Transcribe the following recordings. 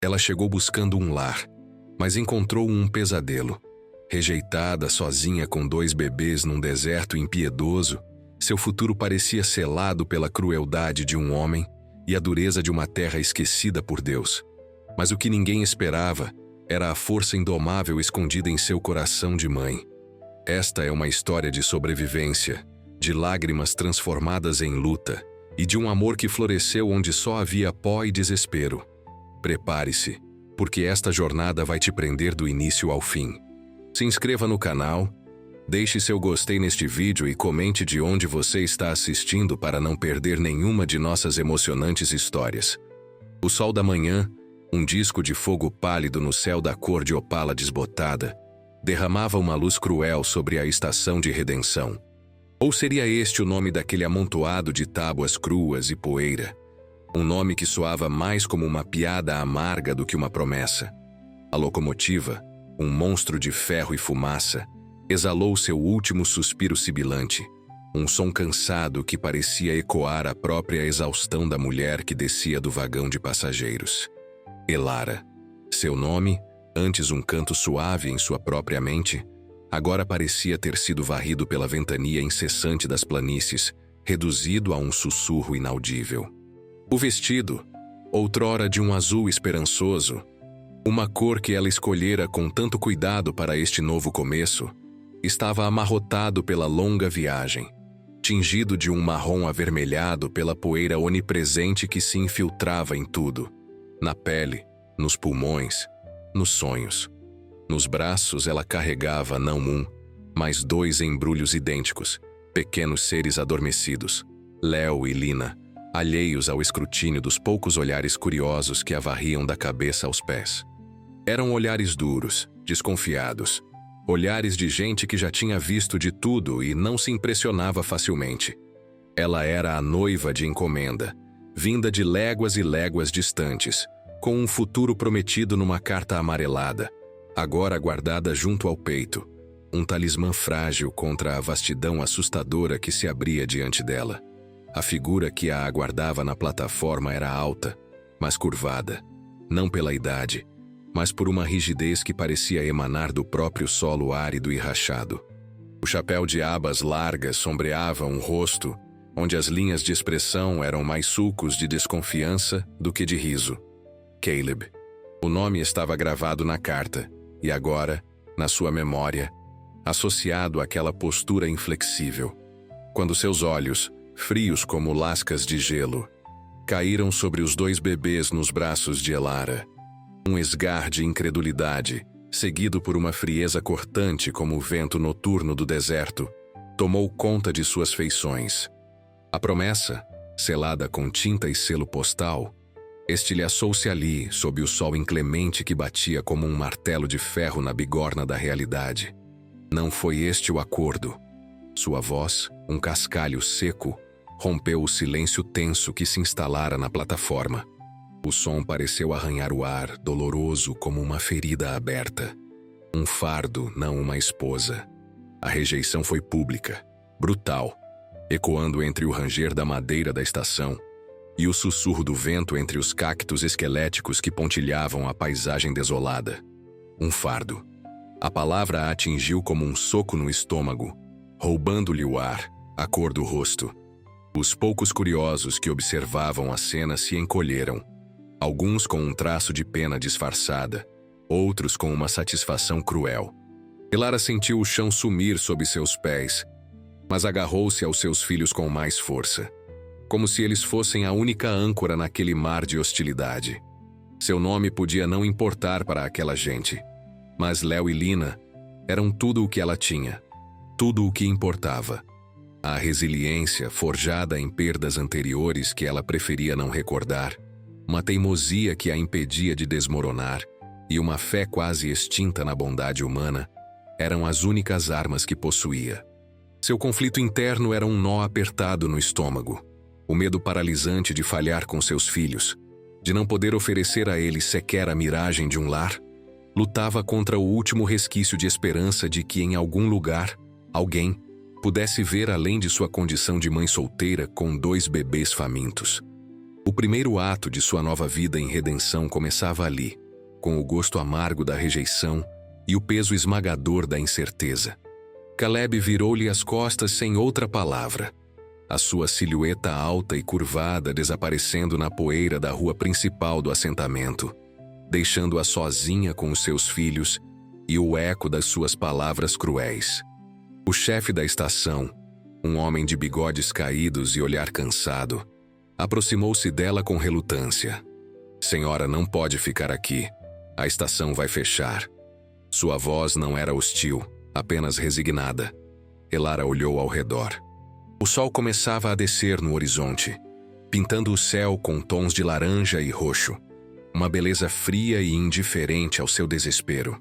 Ela chegou buscando um lar, mas encontrou um pesadelo. Rejeitada, sozinha com 2 bebês num deserto impiedoso, seu futuro parecia selado pela crueldade de um homem e a dureza de uma terra esquecida por Deus. Mas o que ninguém esperava era a força indomável escondida em seu coração de mãe. Esta é uma história de sobrevivência, de lágrimas transformadas em luta e de um amor que floresceu onde só havia pó e desespero. Prepare-se, porque esta jornada vai te prender do início ao fim. Se inscreva no canal, deixe seu gostei neste vídeo e comente de onde você está assistindo para não perder nenhuma de nossas emocionantes histórias. O sol da manhã, um disco de fogo pálido no céu da cor de opala desbotada, derramava uma luz cruel sobre a estação de redenção. Ou seria este o nome daquele amontoado de tábuas cruas e poeira? Um nome que soava mais como uma piada amarga do que uma promessa. A locomotiva, um monstro de ferro e fumaça, exalou seu último suspiro sibilante, um som cansado que parecia ecoar a própria exaustão da mulher que descia do vagão de passageiros. Elara. Seu nome, antes um canto suave em sua própria mente, agora parecia ter sido varrido pela ventania incessante das planícies, reduzido a um sussurro inaudível. O vestido, outrora de um azul esperançoso, uma cor que ela escolhera com tanto cuidado para este novo começo, estava amarrotado pela longa viagem, tingido de um marrom avermelhado pela poeira onipresente que se infiltrava em tudo, na pele, nos pulmões, nos sonhos. Nos braços ela carregava não um, mas 2 embrulhos idênticos, pequenos seres adormecidos, Léo e Lina, alheios ao escrutínio dos poucos olhares curiosos que a varriam da cabeça aos pés. Eram olhares duros, desconfiados, olhares de gente que já tinha visto de tudo e não se impressionava facilmente. Ela era a noiva de encomenda, vinda de léguas e léguas distantes, com um futuro prometido numa carta amarelada, agora guardada junto ao peito, um talismã frágil contra a vastidão assustadora que se abria diante dela. A figura que a aguardava na plataforma era alta, mas curvada, não pela idade, mas por uma rigidez que parecia emanar do próprio solo árido e rachado. O chapéu de abas largas sombreava um rosto, onde as linhas de expressão eram mais sulcos de desconfiança do que de riso. Caleb. O nome estava gravado na carta, e agora, na sua memória, associado àquela postura inflexível. Quando seus olhos, frios como lascas de gelo, caíram sobre os 2 bebês nos braços de Elara. Um esgar de incredulidade, seguido por uma frieza cortante como o vento noturno do deserto, tomou conta de suas feições. A promessa, selada com tinta e selo postal, estilhaçou-se ali sob o sol inclemente que batia como um martelo de ferro na bigorna da realidade. Não foi este o acordo. Sua voz, um cascalho seco, rompeu o silêncio tenso que se instalara na plataforma. O som pareceu arranhar o ar, doloroso como uma ferida aberta. Um fardo, não uma esposa. A rejeição foi pública, brutal, ecoando entre o ranger da madeira da estação e o sussurro do vento entre os cactos esqueléticos que pontilhavam a paisagem desolada. Um fardo. A palavra a atingiu como um soco no estômago, roubando-lhe o ar, a cor do rosto. Os poucos curiosos que observavam a cena se encolheram, alguns com um traço de pena disfarçada, outros com uma satisfação cruel. Elara sentiu o chão sumir sob seus pés, mas agarrou-se aos seus filhos com mais força, como se eles fossem a única âncora naquele mar de hostilidade. Seu nome podia não importar para aquela gente, mas Léo e Lina eram tudo o que ela tinha, tudo o que importava. A resiliência forjada em perdas anteriores que ela preferia não recordar, uma teimosia que a impedia de desmoronar e uma fé quase extinta na bondade humana eram as únicas armas que possuía. Seu conflito interno era um nó apertado no estômago, o medo paralisante de falhar com seus filhos, de não poder oferecer a eles sequer a miragem de um lar. Lutava contra o último resquício de esperança de que em algum lugar, alguém pudesse ver além de sua condição de mãe solteira com 2 bebês famintos. O primeiro ato de sua nova vida em redenção começava ali, com o gosto amargo da rejeição e o peso esmagador da incerteza. Caleb virou-lhe as costas sem outra palavra, a sua silhueta alta e curvada desaparecendo na poeira da rua principal do assentamento, deixando-a sozinha com os seus filhos e o eco das suas palavras cruéis. O chefe da estação, um homem de bigodes caídos e olhar cansado, aproximou-se dela com relutância. "Senhora, não pode ficar aqui. A estação vai fechar." Sua voz não era hostil, apenas resignada. Elara olhou ao redor. O sol começava a descer no horizonte, pintando o céu com tons de laranja e roxo, uma beleza fria e indiferente ao seu desespero.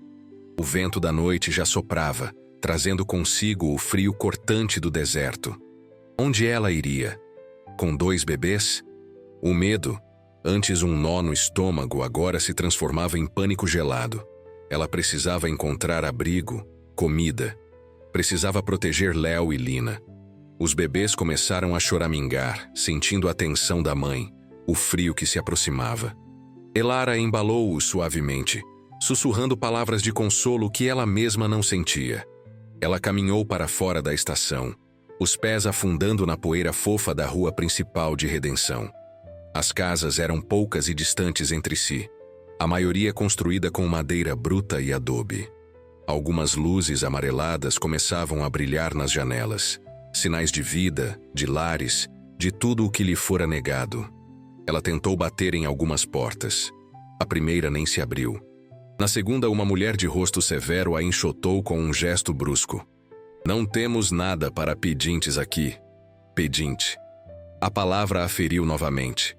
O vento da noite já soprava, trazendo consigo o frio cortante do deserto. Onde ela iria? Com 2 bebês? O medo, antes um nó no estômago, agora se transformava em pânico gelado. Ela precisava encontrar abrigo, comida. Precisava proteger Léo e Lina. Os bebês começaram a choramingar, sentindo a tensão da mãe, o frio que se aproximava. Elara embalou-os suavemente, sussurrando palavras de consolo que ela mesma não sentia. Ela caminhou para fora da estação, os pés afundando na poeira fofa da rua principal de Redenção. As casas eram poucas e distantes entre si, a maioria construída com madeira bruta e adobe. Algumas luzes amareladas começavam a brilhar nas janelas, sinais de vida, de lares, de tudo o que lhe fora negado. Ela tentou bater em algumas portas. A primeira nem se abriu. Na segunda, uma mulher de rosto severo a enxotou com um gesto brusco. "Não temos nada para pedintes aqui." Pedinte. A palavra a feriu novamente.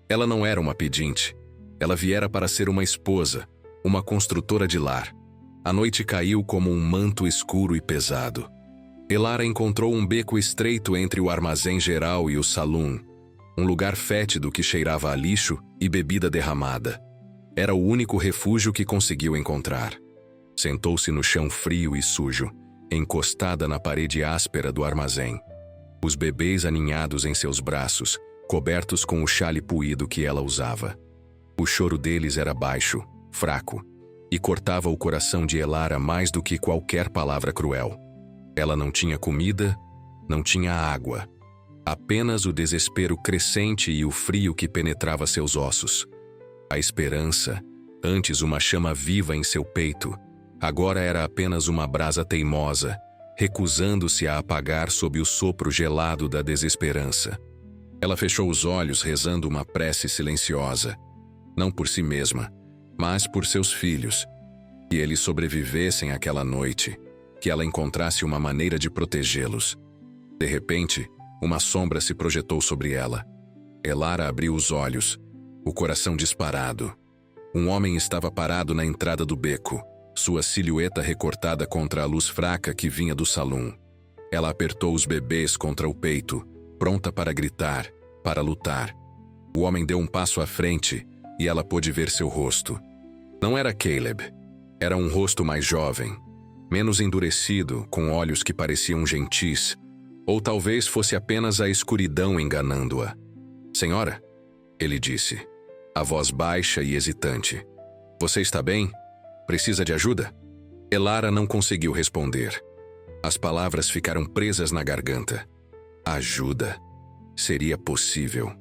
Ela não era uma pedinte. Ela viera para ser uma esposa, uma construtora de lar. A noite caiu como um manto escuro e pesado. Elara encontrou um beco estreito entre o armazém geral e o saloon, um lugar fétido que cheirava a lixo e bebida derramada. Era o único refúgio que conseguiu encontrar. Sentou-se no chão frio e sujo, encostada na parede áspera do armazém. Os bebês aninhados em seus braços, cobertos com o xale puído que ela usava. O choro deles era baixo, fraco, e cortava o coração de Elara mais do que qualquer palavra cruel. Ela não tinha comida, não tinha água. Apenas o desespero crescente e o frio que penetrava seus ossos. A esperança, antes uma chama viva em seu peito, agora era apenas uma brasa teimosa, recusando-se a apagar sob o sopro gelado da desesperança. Ela fechou os olhos rezando uma prece silenciosa, não por si mesma, mas por seus filhos, que eles sobrevivessem àquela noite, que ela encontrasse uma maneira de protegê-los. De repente, uma sombra se projetou sobre ela. Elara abriu os olhos, o coração disparado. Um homem estava parado na entrada do beco, sua silhueta recortada contra a luz fraca que vinha do salão. Ela apertou os bebês contra o peito, pronta para gritar, para lutar. O homem deu um passo à frente e ela pôde ver seu rosto. Não era Caleb. Era um rosto mais jovem, menos endurecido, com olhos que pareciam gentis, ou talvez fosse apenas a escuridão enganando-a. "Senhora?" ele disse, a voz baixa e hesitante. "Você está bem? Precisa de ajuda?" Elara não conseguiu responder. As palavras ficaram presas na garganta. Ajuda. Seria possível.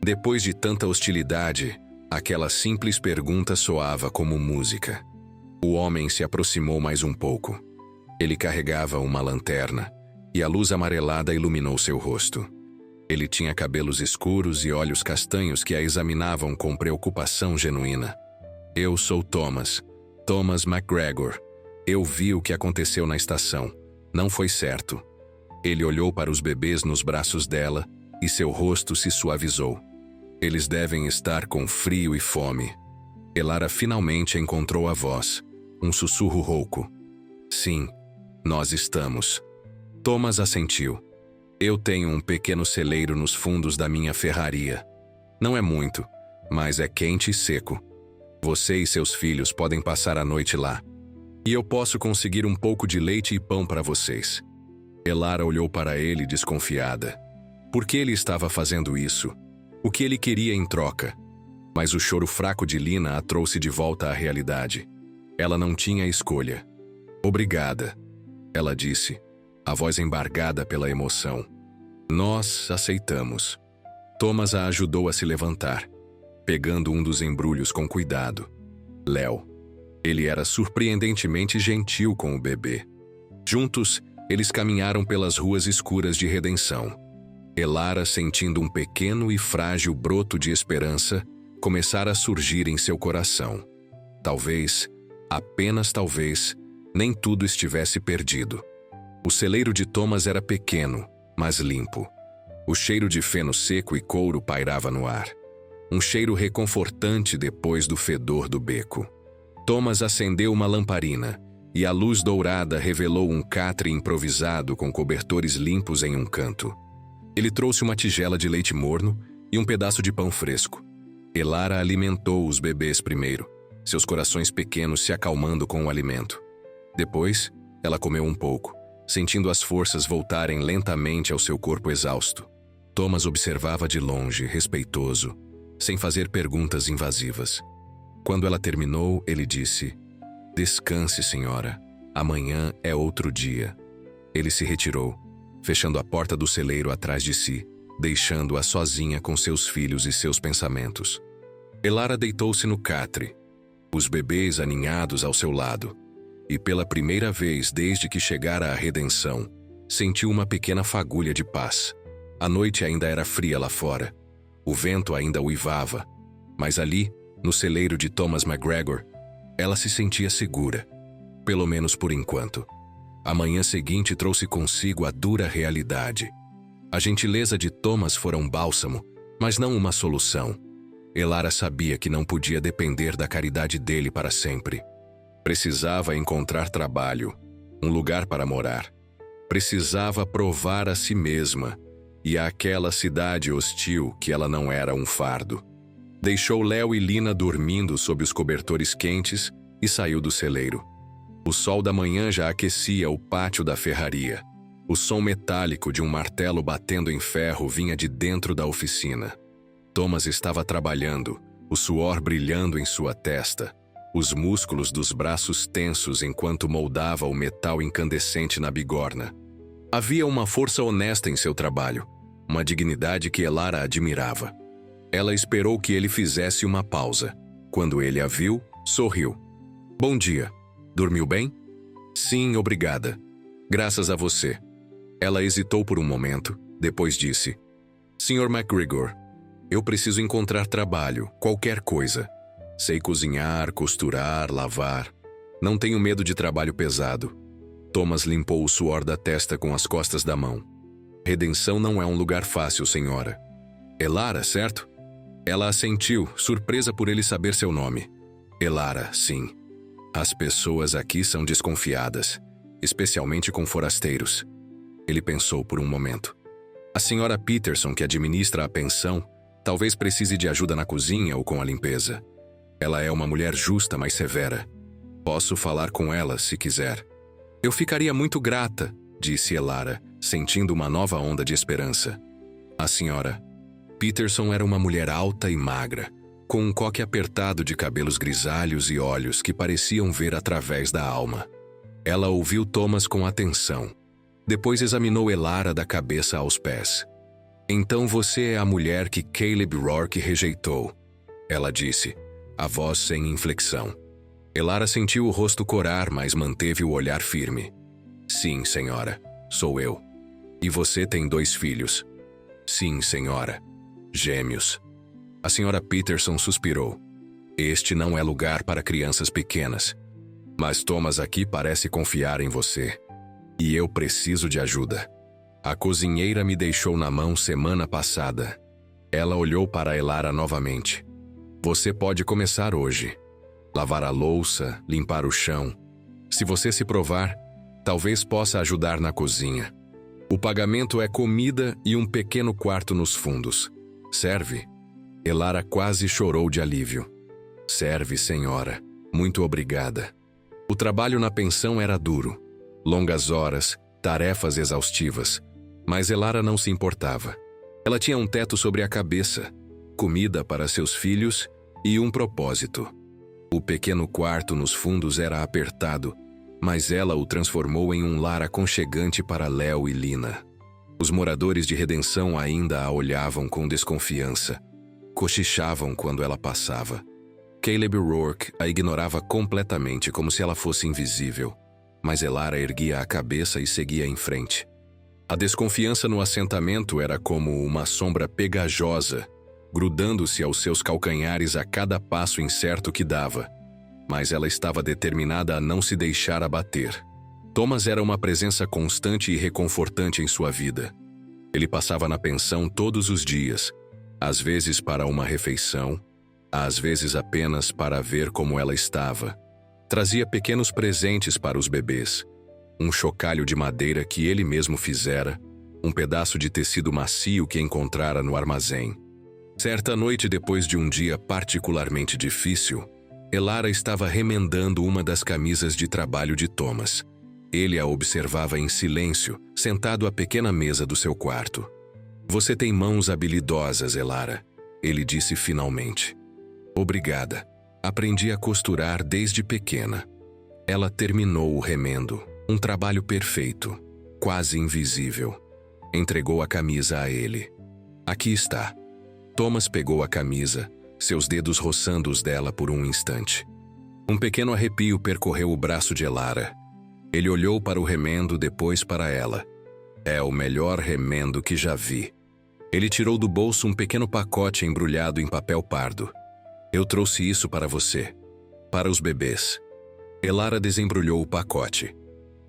Depois de tanta hostilidade, aquela simples pergunta soava como música. O homem se aproximou mais um pouco. Ele carregava uma lanterna, e a luz amarelada iluminou seu rosto. Ele tinha cabelos escuros e olhos castanhos que a examinavam com preocupação genuína. "Eu sou Thomas McGregor. Eu vi o que aconteceu na estação. Não foi certo." Ele olhou para os bebês nos braços dela e seu rosto se suavizou. "Eles devem estar com frio e fome." Elara finalmente encontrou a voz, um sussurro rouco. "Sim, nós estamos." Thomas assentiu. "Eu tenho um pequeno celeiro nos fundos da minha ferraria. Não é muito, mas é quente e seco. Você e seus filhos podem passar a noite lá. E eu posso conseguir um pouco de leite e pão para vocês." Elara olhou para ele desconfiada. Por que ele estava fazendo isso? O que ele queria em troca? Mas o choro fraco de Lina a trouxe de volta à realidade. Ela não tinha escolha. Obrigada, ela disse, a voz embargada pela emoção. Nós aceitamos. Thomas a ajudou a se levantar, pegando um dos embrulhos com cuidado. Léo. Ele era surpreendentemente gentil com o bebê. Juntos, eles caminharam pelas ruas escuras de Redenção. Elara, sentindo um pequeno e frágil broto de esperança, começara a surgir em seu coração. Talvez, apenas talvez, nem tudo estivesse perdido. O celeiro de Thomas era pequeno, mas limpo. O cheiro de feno seco e couro pairava no ar. Um cheiro reconfortante depois do fedor do beco. Thomas acendeu uma lamparina, e a luz dourada revelou um catre improvisado com cobertores limpos em um canto. Ele trouxe uma tigela de leite morno e um pedaço de pão fresco. Elara alimentou os bebês primeiro, seus corações pequenos se acalmando com o alimento. Depois, ela comeu um pouco, sentindo as forças voltarem lentamente ao seu corpo exausto. Thomas observava de longe, respeitoso, sem fazer perguntas invasivas. Quando ela terminou, ele disse: "Descanse, senhora. Amanhã é outro dia." Ele se retirou, fechando a porta do celeiro atrás de si, deixando-a sozinha com seus filhos e seus pensamentos. Elara deitou-se no catre, os bebês aninhados ao seu lado, e pela primeira vez desde que chegara à Redenção, sentiu uma pequena fagulha de paz. A noite ainda era fria lá fora. O vento ainda uivava, mas ali, no celeiro de Thomas McGregor, ela se sentia segura, pelo menos por enquanto. A manhã seguinte trouxe consigo a dura realidade. A gentileza de Thomas fora um bálsamo, mas não uma solução. Elara sabia que não podia depender da caridade dele para sempre. Precisava encontrar trabalho, um lugar para morar. Precisava provar a si mesma e àquela cidade hostil que ela não era um fardo. Deixou Léo e Lina dormindo sob os cobertores quentes e saiu do celeiro. O sol da manhã já aquecia o pátio da ferraria. O som metálico de um martelo batendo em ferro vinha de dentro da oficina. Thomas estava trabalhando, o suor brilhando em sua testa, os músculos dos braços tensos enquanto moldava o metal incandescente na bigorna. Havia uma força honesta em seu trabalho, uma dignidade que Elara admirava. Ela esperou que ele fizesse uma pausa. Quando ele a viu, sorriu. "Bom dia. Dormiu bem?" "Sim, obrigada. Graças a você." Ela hesitou por um momento, depois disse: "Sr. McGregor, eu preciso encontrar trabalho, qualquer coisa. Sei cozinhar, costurar, lavar. Não tenho medo de trabalho pesado." Thomas limpou o suor da testa com as costas da mão. "Redenção não é um lugar fácil, senhora." "Elara, certo?" Ela assentiu, surpresa por ele saber seu nome. "Elara, sim. As pessoas aqui são desconfiadas, especialmente com forasteiros." Ele pensou por um momento. "A senhora Peterson, que administra a pensão, talvez precise de ajuda na cozinha ou com a limpeza. Ela é uma mulher justa, mas severa. Posso falar com ela, se quiser." "Eu ficaria muito grata", disse Elara, sentindo uma nova onda de esperança. A senhora Peterson era uma mulher alta e magra, com um coque apertado de cabelos grisalhos e olhos que pareciam ver através da alma. Ela ouviu Thomas com atenção. Depois examinou Elara da cabeça aos pés. "Então você é a mulher que Caleb Rourke rejeitou", ela disse, a voz sem inflexão. Elara sentiu o rosto corar, mas manteve o olhar firme. "Sim, senhora, sou eu." "E você tem 2 filhos?" "Sim, senhora. Gêmeos." A senhora Peterson suspirou. "Este não é lugar para crianças pequenas. Mas Thomas aqui parece confiar em você. E eu preciso de ajuda. A cozinheira me deixou na mão semana passada." Ela olhou para Elara novamente. "Você pode começar hoje. Lavar a louça, limpar o chão. Se você se provar, talvez possa ajudar na cozinha. O pagamento é comida e um pequeno quarto nos fundos. Serve?" Elara quase chorou de alívio. "Serve, senhora. Muito obrigada." O trabalho na pensão era duro. Longas horas, tarefas exaustivas. Mas Elara não se importava. Ela tinha um teto sobre a cabeça, comida para seus filhos e um propósito. O pequeno quarto nos fundos era apertado, mas ela o transformou em um lar aconchegante para Léo e Lina. Os moradores de Redenção ainda a olhavam com desconfiança. Cochichavam quando ela passava. Caleb Rourke a ignorava completamente, como se ela fosse invisível. Mas Elara erguia a cabeça e seguia em frente. A desconfiança no assentamento era como uma sombra pegajosa, grudando-se aos seus calcanhares a cada passo incerto que dava. Mas ela estava determinada a não se deixar abater. Thomas era uma presença constante e reconfortante em sua vida. Ele passava na pensão todos os dias, às vezes para uma refeição, às vezes apenas para ver como ela estava. Trazia pequenos presentes para os bebês. Um chocalho de madeira que ele mesmo fizera, um pedaço de tecido macio que encontrara no armazém. Certa noite, depois de um dia particularmente difícil, Elara estava remendando uma das camisas de trabalho de Thomas. Ele a observava em silêncio, sentado à pequena mesa do seu quarto. "Você tem mãos habilidosas, Elara", ele disse finalmente. "Obrigada. Aprendi a costurar desde pequena." Ela terminou o remendo, um trabalho perfeito, quase invisível. Entregou a camisa a ele. "Aqui está." Thomas pegou a camisa, seus dedos roçando os dela por um instante. Um pequeno arrepio percorreu o braço de Elara. Ele olhou para o remendo, depois para ela. "É o melhor remendo que já vi." Ele tirou do bolso um pequeno pacote embrulhado em papel pardo. "Eu trouxe isso para você, para os bebês." Elara desembrulhou o pacote.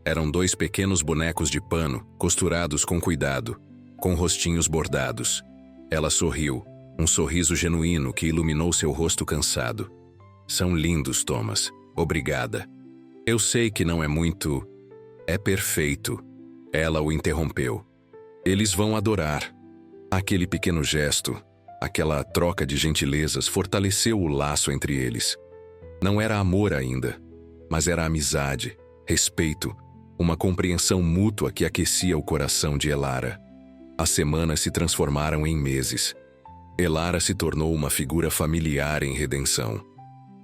Eram 2 pequenos bonecos de pano, costurados com cuidado, com rostinhos bordados. Ela sorriu, um sorriso genuíno que iluminou seu rosto cansado. "São lindos, Thomas. Obrigada." "Eu sei que não é muito... É perfeito." Ela o interrompeu. "Eles vão adorar." Aquele pequeno gesto, aquela troca de gentilezas fortaleceu o laço entre eles. Não era amor ainda, mas era amizade, respeito, uma compreensão mútua que aquecia o coração de Elara. As semanas se transformaram em meses. Elara se tornou uma figura familiar em Redenção.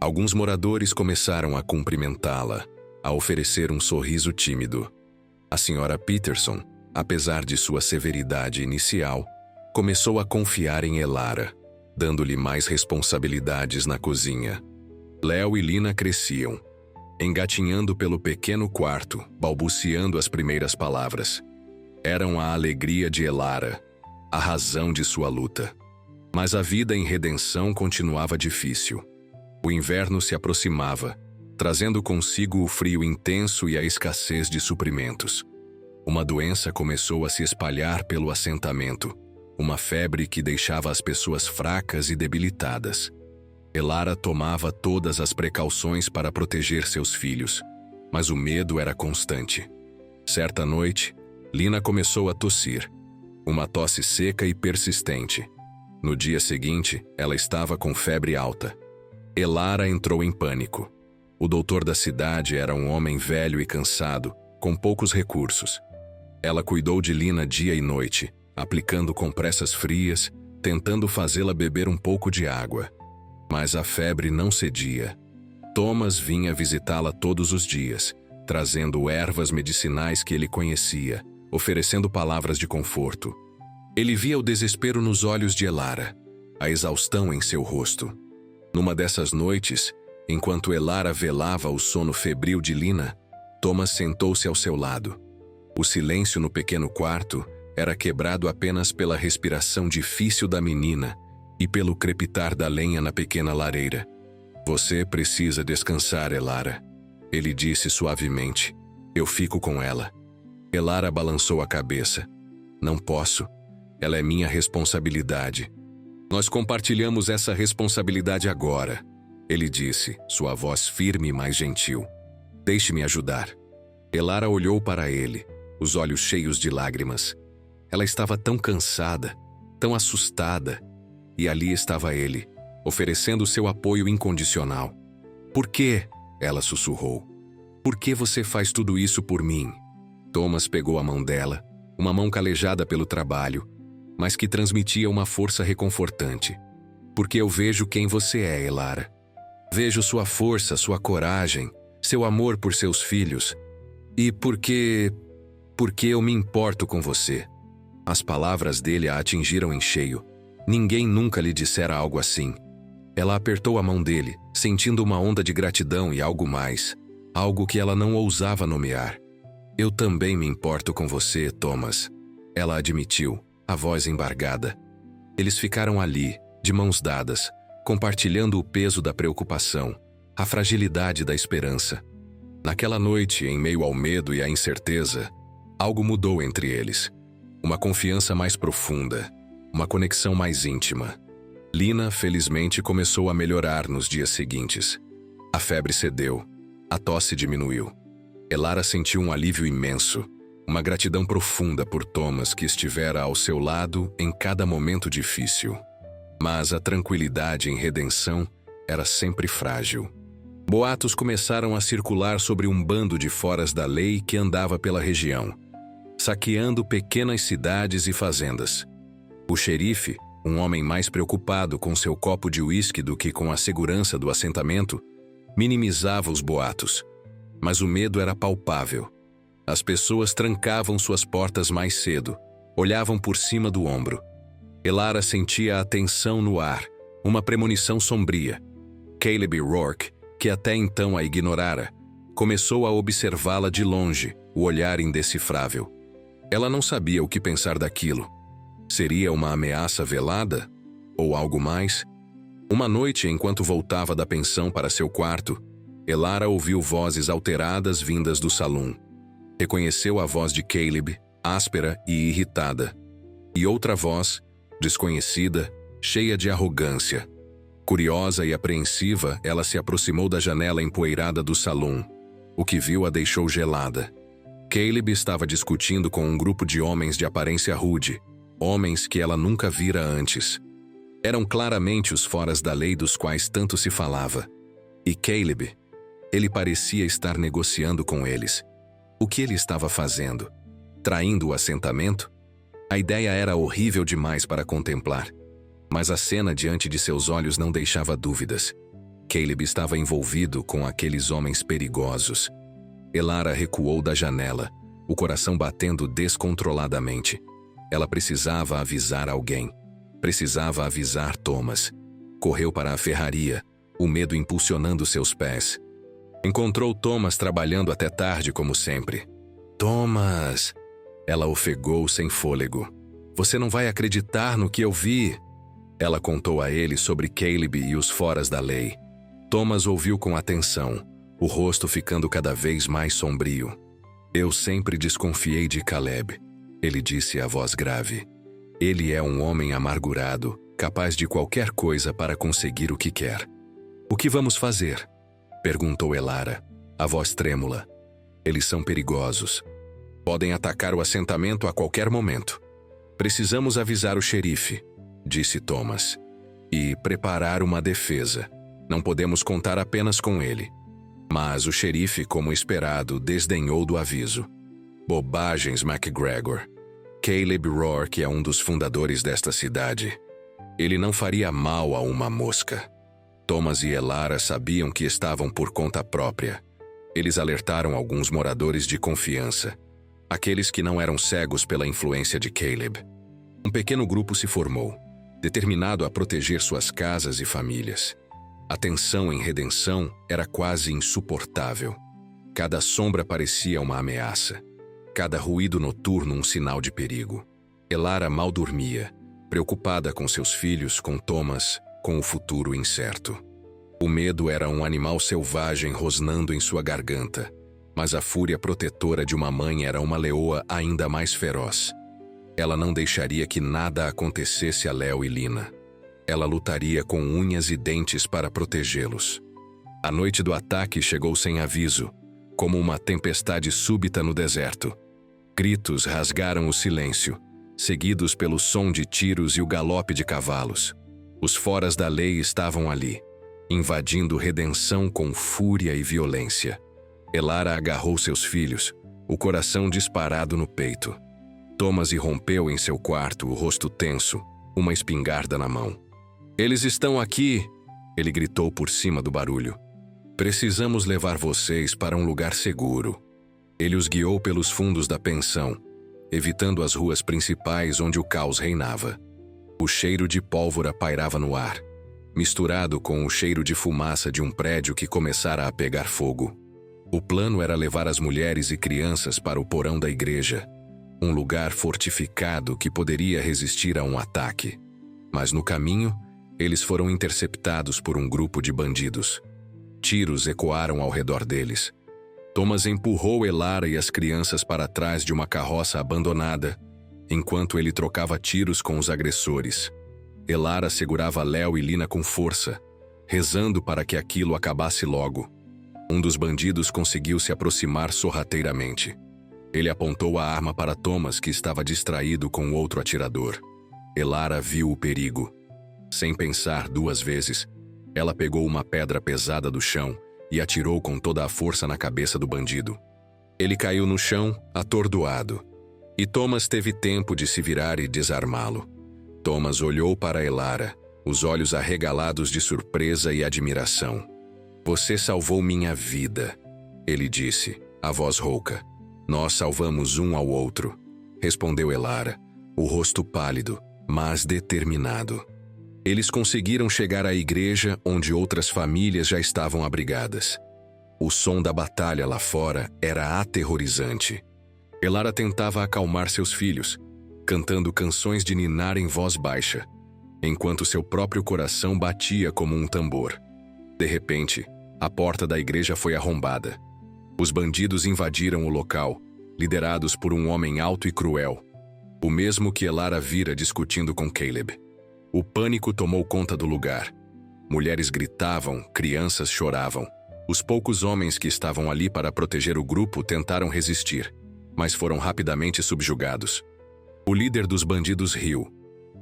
Alguns moradores começaram a cumprimentá-la, a oferecer um sorriso tímido. A senhora Peterson, apesar de sua severidade inicial, começou a confiar em Elara, dando-lhe mais responsabilidades na cozinha. Léo e Lina cresciam, engatinhando pelo pequeno quarto, balbuciando as primeiras palavras. Eram a alegria de Elara, a razão de sua luta. Mas a vida em Redenção continuava difícil. O inverno se aproximava, trazendo consigo o frio intenso e a escassez de suprimentos. Uma doença começou a se espalhar pelo assentamento, uma febre que deixava as pessoas fracas e debilitadas. Elara tomava todas as precauções para proteger seus filhos, mas o medo era constante. Certa noite, Lina começou a tossir, uma tosse seca e persistente. No dia seguinte, ela estava com febre alta. Elara entrou em pânico. O doutor da cidade era um homem velho e cansado, com poucos recursos. Ela cuidou de Lina dia e noite, aplicando compressas frias, tentando fazê-la beber um pouco de água. Mas a febre não cedia. Thomas vinha visitá-la todos os dias, trazendo ervas medicinais que ele conhecia, oferecendo palavras de conforto. Ele via o desespero nos olhos de Elara, a exaustão em seu rosto. Numa dessas noites, enquanto Elara velava o sono febril de Lina, Thomas sentou-se ao seu lado. O silêncio no pequeno quarto era quebrado apenas pela respiração difícil da menina e pelo crepitar da lenha na pequena lareira. "Você precisa descansar, Elara", ele disse suavemente. "Eu fico com ela." Elara balançou a cabeça. "Não posso. Ela é minha responsabilidade." "Nós compartilhamos essa responsabilidade agora", ele disse, sua voz firme e mais gentil. "Deixe-me ajudar." Elara olhou para ele, os olhos cheios de lágrimas. Ela estava tão cansada, tão assustada, e ali estava ele, oferecendo seu apoio incondicional. "Por quê?", ela sussurrou. "Por que você faz tudo isso por mim?" Thomas pegou a mão dela, uma mão calejada pelo trabalho, mas que transmitia uma força reconfortante. porque eu vejo quem você é, Elara. Vejo sua força, sua coragem, seu amor por seus filhos. E porque eu me importo com você. As palavras dele a atingiram em cheio. Ninguém nunca lhe dissera algo assim. Ela apertou a mão dele, sentindo uma onda de gratidão e algo mais. Algo que ela não ousava nomear. Eu também me importo com você, Thomas. Ela admitiu, a voz embargada. Eles ficaram ali, de mãos dadas, compartilhando o peso da preocupação, a fragilidade da esperança. Naquela noite, em meio ao medo e à incerteza, algo mudou entre eles. Uma confiança mais profunda, uma conexão mais íntima. Lina, felizmente, começou a melhorar nos dias seguintes. A febre cedeu, a tosse diminuiu. Elara sentiu um alívio imenso, uma gratidão profunda por Thomas que estivera ao seu lado em cada momento difícil. Mas a tranquilidade em redenção era sempre frágil. Boatos começaram a circular sobre um bando de foras da lei que andava pela região, saqueando pequenas cidades e fazendas. O xerife, um homem mais preocupado com seu copo de uísque do que com a segurança do assentamento, minimizava os boatos. Mas o medo era palpável. As pessoas trancavam suas portas mais cedo, olhavam por cima do ombro. Elara sentia a tensão no ar, uma premonição sombria. Caleb Rourke, que até então a ignorara, começou a observá-la de longe, o olhar indecifrável. Ela não sabia o que pensar daquilo. Seria uma ameaça velada? Ou algo mais? Uma noite, enquanto voltava da pensão para seu quarto, Elara ouviu vozes alteradas vindas do salão. Reconheceu a voz de Caleb, áspera e irritada. E outra voz, desconhecida, cheia de arrogância. Curiosa e apreensiva, ela se aproximou da janela empoeirada do salão. O que viu a deixou gelada. Caleb estava discutindo com um grupo de homens de aparência rude, homens que ela nunca vira antes. Eram claramente os foras da lei dos quais tanto se falava. E Caleb, ele parecia estar negociando com eles. O que ele estava fazendo? Traindo o assentamento? A ideia era horrível demais para contemplar. Mas a cena diante de seus olhos não deixava dúvidas. Caleb estava envolvido com aqueles homens perigosos. Elara recuou da janela, o coração batendo descontroladamente. Ela precisava avisar alguém. Precisava avisar Thomas. Correu para a ferraria, o medo impulsionando seus pés. Encontrou Thomas trabalhando até tarde, como sempre. Thomas! Ela ofegou sem fôlego. Você não vai acreditar no que eu vi! Ela contou a ele sobre Caleb e os foras da lei. Thomas ouviu com atenção, o rosto ficando cada vez mais sombrio. Eu sempre desconfiei de Caleb, ele disse a voz grave. Ele é um homem amargurado, capaz de qualquer coisa para conseguir o que quer. O que vamos fazer? Perguntou Elara, a voz trêmula. Eles são perigosos. Podem atacar o assentamento a qualquer momento. Precisamos avisar o xerife, disse Thomas, e preparar uma defesa. Não podemos contar apenas com ele. Mas o xerife, como esperado, desdenhou do aviso. Bobagens, MacGregor. Caleb Rourke é um dos fundadores desta cidade. Ele não faria mal a uma mosca. Thomas e Elara sabiam que estavam por conta própria. Eles alertaram alguns moradores de confiança, aqueles que não eram cegos pela influência de Caleb. Um pequeno grupo se formou, determinado a proteger suas casas e famílias. A tensão em redenção era quase insuportável. Cada sombra parecia uma ameaça. Cada ruído noturno um sinal de perigo. Elara mal dormia, preocupada com seus filhos, com Thomas, com o futuro incerto. O medo era um animal selvagem rosnando em sua garganta, mas a fúria protetora de uma mãe era uma leoa ainda mais feroz. Ela não deixaria que nada acontecesse a Léo e Lina. Ela lutaria com unhas e dentes para protegê-los. A noite do ataque chegou sem aviso, como uma tempestade súbita no deserto. Gritos rasgaram o silêncio, seguidos pelo som de tiros e o galope de cavalos. Os foras da lei estavam ali, invadindo redenção com fúria e violência. Elara agarrou seus filhos, o coração disparado no peito. Thomas irrompeu em seu quarto, o rosto tenso, uma espingarda na mão. Eles estão aqui! Ele gritou por cima do barulho. Precisamos levar vocês para um lugar seguro. Ele os guiou pelos fundos da pensão, evitando as ruas principais onde o caos reinava. O cheiro de pólvora pairava no ar, misturado com o cheiro de fumaça de um prédio que começara a pegar fogo. O plano era levar as mulheres e crianças para o porão da igreja, um lugar fortificado que poderia resistir a um ataque. Mas no caminho, eles foram interceptados por um grupo de bandidos. Tiros ecoaram ao redor deles. Thomas empurrou Elara e as crianças para trás de uma carroça abandonada, enquanto ele trocava tiros com os agressores. Elara segurava Léo e Lina com força, rezando para que aquilo acabasse logo. Um dos bandidos conseguiu se aproximar sorrateiramente. Ele apontou a arma para Thomas, que estava distraído com outro atirador. Elara viu o perigo. Sem pensar duas vezes, ela pegou uma pedra pesada do chão e atirou com toda a força na cabeça do bandido. Ele caiu no chão, atordoado, e Thomas teve tempo de se virar e desarmá-lo. Thomas olhou para Elara, os olhos arregalados de surpresa e admiração. "Você salvou minha vida", ele disse, a voz rouca. "Nós salvamos um ao outro", respondeu Elara, o rosto pálido, mas determinado. Eles conseguiram chegar à igreja onde outras famílias já estavam abrigadas. O som da batalha lá fora era aterrorizante. Elara tentava acalmar seus filhos, cantando canções de ninar em voz baixa, enquanto seu próprio coração batia como um tambor. De repente, a porta da igreja foi arrombada. Os bandidos invadiram o local, liderados por um homem alto e cruel, o mesmo que Elara vira discutindo com Caleb. O pânico tomou conta do lugar. Mulheres gritavam, crianças choravam. Os poucos homens que estavam ali para proteger o grupo tentaram resistir, mas foram rapidamente subjugados. O líder dos bandidos riu,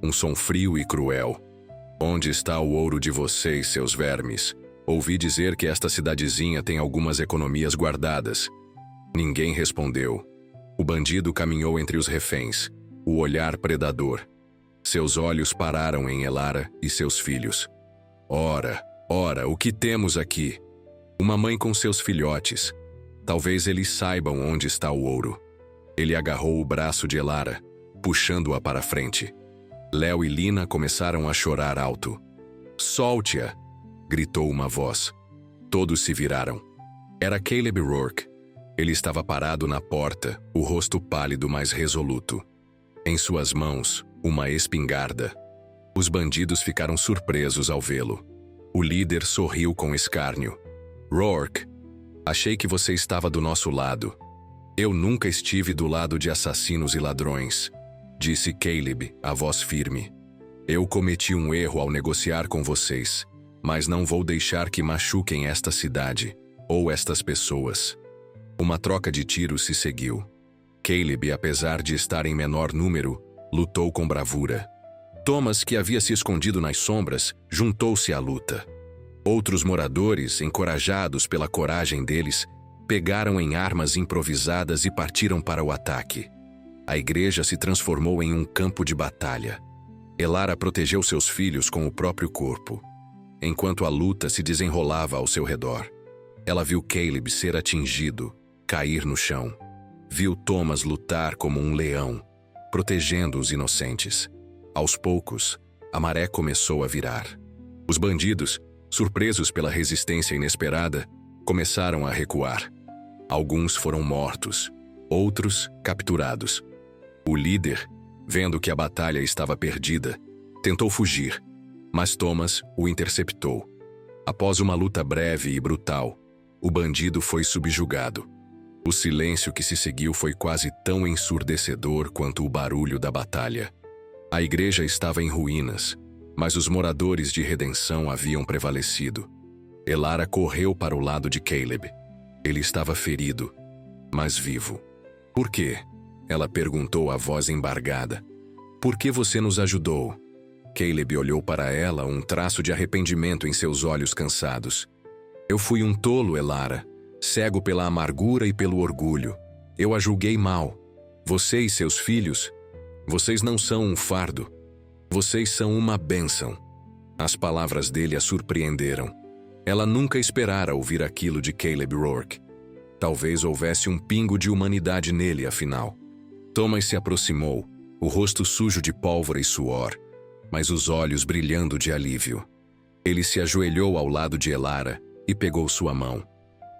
um som frio e cruel. "Onde está o ouro de vocês, seus vermes? Ouvi dizer que esta cidadezinha tem algumas economias guardadas." Ninguém respondeu. O bandido caminhou entre os reféns, o olhar predador. Seus olhos pararam em Elara e seus filhos. Ora, o que temos aqui? Uma mãe com seus filhotes. Talvez eles saibam onde está o ouro." Ele agarrou o braço de Elara, puxando-a para frente. Léo e Lina começaram a chorar alto. "Solte-a!" gritou uma voz. Todos se viraram. Era Caleb Rourke. Ele estava parado na porta, o rosto pálido mas resoluto. Em suas mãos, uma espingarda. Os bandidos ficaram surpresos ao vê-lo. O líder sorriu com escárnio. "Rourke, achei que você estava do nosso lado." "Eu nunca estive do lado de assassinos e ladrões", disse Caleb, a voz firme. "Eu cometi um erro ao negociar com vocês, mas não vou deixar que machuquem esta cidade, ou estas pessoas." Uma troca de tiros se seguiu. Caleb, apesar de estar em menor número, lutou com bravura. Thomas, que havia se escondido nas sombras, juntou-se à luta. Outros moradores, encorajados pela coragem deles, pegaram em armas improvisadas e partiram para o ataque. A igreja se transformou em um campo de batalha. Elara protegeu seus filhos com o próprio corpo, enquanto a luta se desenrolava ao seu redor. Ela viu Caleb ser atingido, cair no chão. Viu Thomas lutar como um leão, protegendo os inocentes. Aos poucos, a maré começou a virar. Os bandidos, surpresos pela resistência inesperada, começaram a recuar. Alguns foram mortos, outros capturados. O líder, vendo que a batalha estava perdida, tentou fugir, mas Thomas o interceptou. Após uma luta breve e brutal, o bandido foi subjugado. O silêncio que se seguiu foi quase tão ensurdecedor quanto o barulho da batalha. A igreja estava em ruínas, mas os moradores de redenção haviam prevalecido. Elara correu para o lado de Caleb. Ele estava ferido, mas vivo. "Por quê?" ela perguntou, a voz embargada. "Por que você nos ajudou?" Caleb olhou para ela, um traço de arrependimento em seus olhos cansados. "Eu fui um tolo, Elara, cego pela amargura e pelo orgulho. Eu a julguei mal. Você e seus filhos, vocês não são um fardo. Vocês são uma bênção." As palavras dele a surpreenderam. Ela nunca esperara ouvir aquilo de Caleb Roark. Talvez houvesse um pingo de humanidade nele, afinal. Thomas se aproximou, o rosto sujo de pólvora e suor, mas os olhos brilhando de alívio. Ele se ajoelhou ao lado de Elara e pegou sua mão.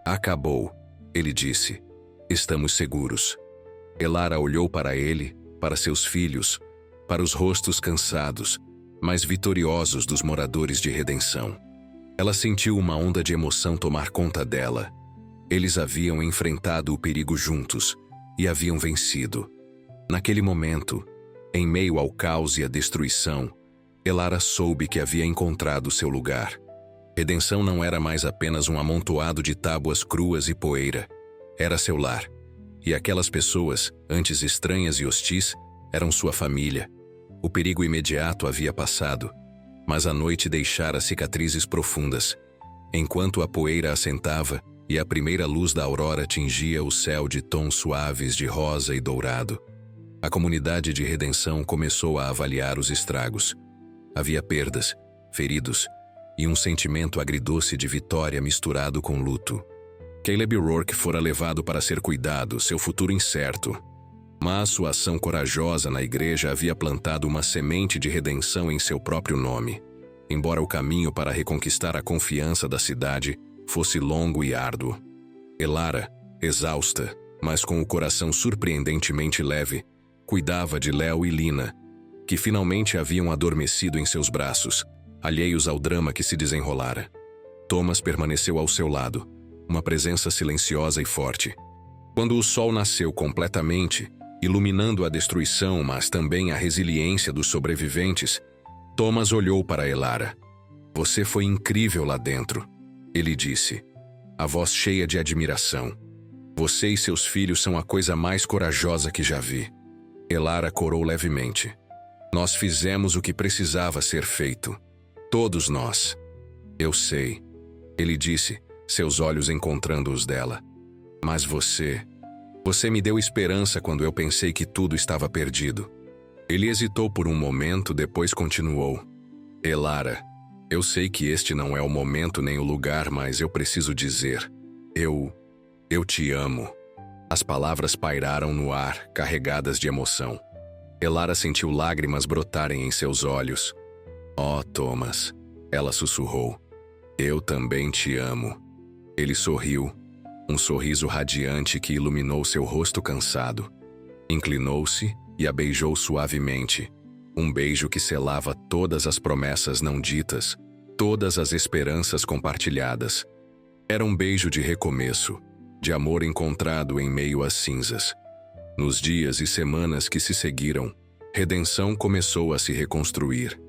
Acabou, ele disse. Estamos seguros. Elara olhou para ele, para seus filhos, para os rostos cansados, mas vitoriosos dos moradores de Redenção. Ela sentiu uma onda de emoção tomar conta dela. Eles haviam enfrentado o perigo juntos e haviam vencido. Naquele momento, em meio ao caos e à destruição, Elara soube que havia encontrado seu lugar. Redenção não era mais apenas um amontoado de tábuas cruas e poeira. Era seu lar. E aquelas pessoas, antes estranhas e hostis, eram sua família. O perigo imediato havia passado, mas a noite deixara cicatrizes profundas. Enquanto a poeira assentava e a primeira luz da aurora tingia o céu de tons suaves de rosa e dourado, a comunidade de Redenção começou a avaliar os estragos. Havia perdas, feridos e um sentimento agridoce de vitória misturado com luto. Caleb Roark fora levado para ser cuidado, seu futuro incerto. Mas sua ação corajosa na igreja havia plantado uma semente de redenção em seu próprio nome, embora o caminho para reconquistar a confiança da cidade fosse longo e árduo. Elara, exausta, mas com o coração surpreendentemente leve, cuidava de Léo e Lina, que finalmente haviam adormecido em seus braços, alheios ao drama que se desenrolara. Thomas permaneceu ao seu lado, uma presença silenciosa e forte. Quando o sol nasceu completamente, iluminando a destruição, mas também a resiliência dos sobreviventes, Thomas olhou para Elara. Você foi incrível lá dentro, ele disse, a voz cheia de admiração. Você e seus filhos são a coisa mais corajosa que já vi. Elara corou levemente. Nós fizemos o que precisava ser feito. Todos nós. Eu sei, ele disse, seus olhos encontrando os dela. Mas você me deu esperança quando eu pensei que tudo estava perdido. Ele hesitou por um momento, depois continuou. Elara, eu sei que este não é o momento nem o lugar, mas eu preciso dizer. Eu te amo. As palavras pairaram no ar, carregadas de emoção. Elara sentiu lágrimas brotarem em seus olhos. Oh, Thomas, ela sussurrou. Eu também te amo. Ele sorriu, um sorriso radiante que iluminou seu rosto cansado. Inclinou-se e a beijou suavemente, um beijo que selava todas as promessas não ditas, todas as esperanças compartilhadas. Era um beijo de recomeço, de amor encontrado em meio às cinzas. Nos dias e semanas que se seguiram, Redenção começou a se reconstruir.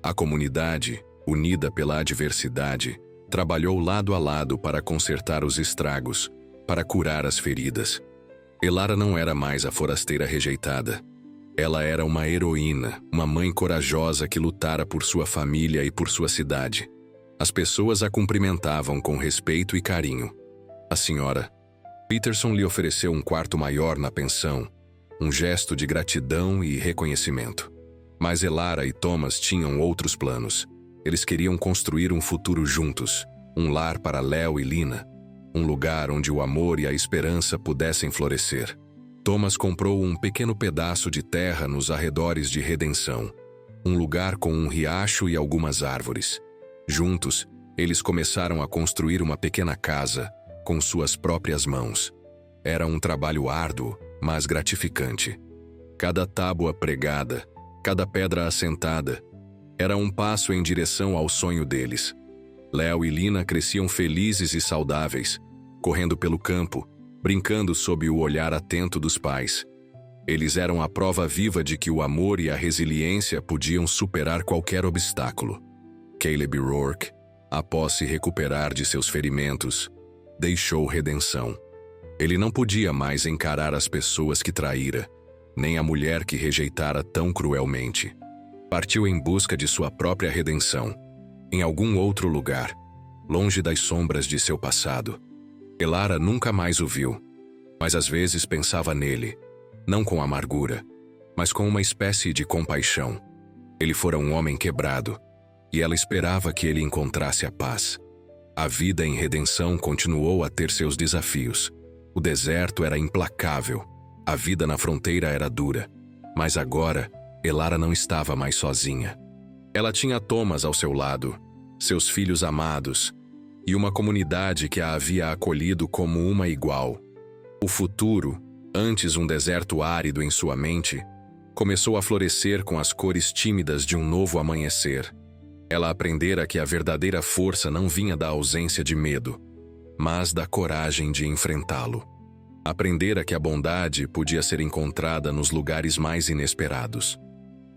A comunidade, unida pela adversidade, trabalhou lado a lado para consertar os estragos, para curar as feridas. Elara não era mais a forasteira rejeitada. Ela era uma heroína, uma mãe corajosa que lutara por sua família e por sua cidade. As pessoas a cumprimentavam com respeito e carinho. A senhora Peterson lhe ofereceu um quarto maior na pensão, um gesto de gratidão e reconhecimento. Mas Elara e Thomas tinham outros planos. Eles queriam construir um futuro juntos, um lar para Léo e Lina, um lugar onde o amor e a esperança pudessem florescer. Thomas comprou um pequeno pedaço de terra nos arredores de Redenção, um lugar com um riacho e algumas árvores. Juntos, eles começaram a construir uma pequena casa, com suas próprias mãos. Era um trabalho árduo, mas gratificante. Cada tábua pregada, cada pedra assentada, era um passo em direção ao sonho deles. Léo e Lina cresciam felizes e saudáveis, correndo pelo campo, brincando sob o olhar atento dos pais. Eles eram a prova viva de que o amor e a resiliência podiam superar qualquer obstáculo. Caleb Roark, após se recuperar de seus ferimentos, deixou Redenção. Ele não podia mais encarar as pessoas que traíra, nem a mulher que rejeitara tão cruelmente. Partiu em busca de sua própria redenção, em algum outro lugar, longe das sombras de seu passado. Elara nunca mais o viu, mas às vezes pensava nele, não com amargura, mas com uma espécie de compaixão. Ele fora um homem quebrado, e ela esperava que ele encontrasse a paz. A vida em Redenção continuou a ter seus desafios. O deserto era implacável, a vida na fronteira era dura. Mas agora, Elara não estava mais sozinha. Ela tinha Thomas ao seu lado, seus filhos amados, e uma comunidade que a havia acolhido como uma igual. O futuro, antes um deserto árido em sua mente, começou a florescer com as cores tímidas de um novo amanhecer. Ela aprendera que a verdadeira força não vinha da ausência de medo, mas da coragem de enfrentá-lo. Aprendera que a bondade podia ser encontrada nos lugares mais inesperados.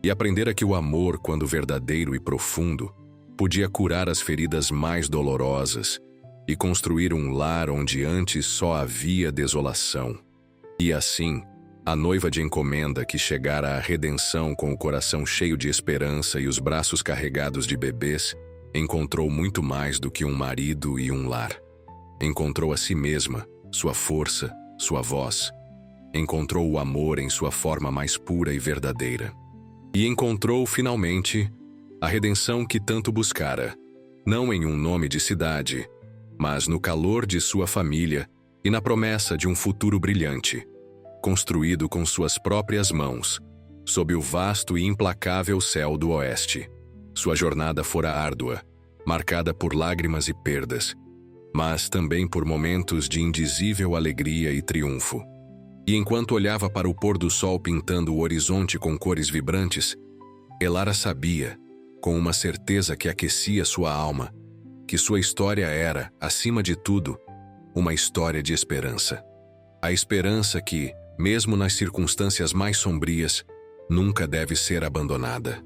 E aprendera que o amor, quando verdadeiro e profundo, podia curar as feridas mais dolorosas e construir um lar onde antes só havia desolação. E assim, a noiva de encomenda que chegara à redenção com o coração cheio de esperança e os braços carregados de bebês, encontrou muito mais do que um marido e um lar. Encontrou a si mesma, sua força, sua voz. Encontrou o amor em sua forma mais pura e verdadeira. E encontrou, finalmente, a redenção que tanto buscara, não em um nome de cidade, mas no calor de sua família e na promessa de um futuro brilhante, construído com suas próprias mãos, sob o vasto e implacável céu do oeste. Sua jornada fora árdua, marcada por lágrimas e perdas, mas também por momentos de indizível alegria e triunfo. E enquanto olhava para o pôr do sol pintando o horizonte com cores vibrantes, Elara sabia, com uma certeza que aquecia sua alma, que sua história era, acima de tudo, uma história de esperança. A esperança que, mesmo nas circunstâncias mais sombrias, nunca deve ser abandonada.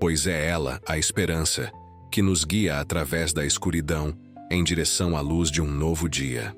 Pois é ela, a esperança, que nos guia através da escuridão em direção à luz de um novo dia.